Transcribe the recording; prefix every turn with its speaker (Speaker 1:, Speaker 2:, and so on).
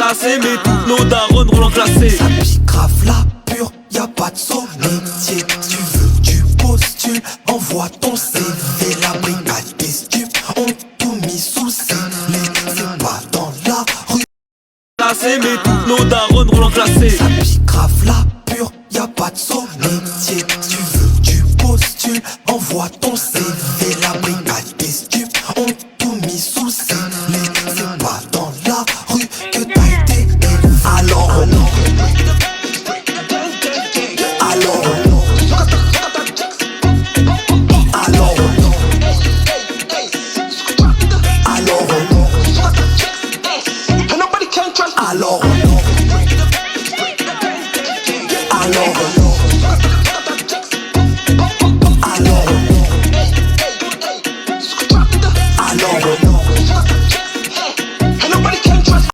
Speaker 1: Assez, mais toutes nos darons roulant classé.
Speaker 2: Ça pique grave la pure, y'a pas de saut métier. Tu veux tu postules, envoie ton CV. La brigade des stupes ont tout mis sous le scellé. C'est pas dans la rue.
Speaker 1: Assez, mais toutes nos darons roulant classé.
Speaker 2: Ça pique grave la pure, y'a pas de saut métier. Tu veux tu postules, envoie ton CV. La brigade des stupes ont tout mis sous le scellé. C'est pas dans la rue que t'as été élevé. Alors alors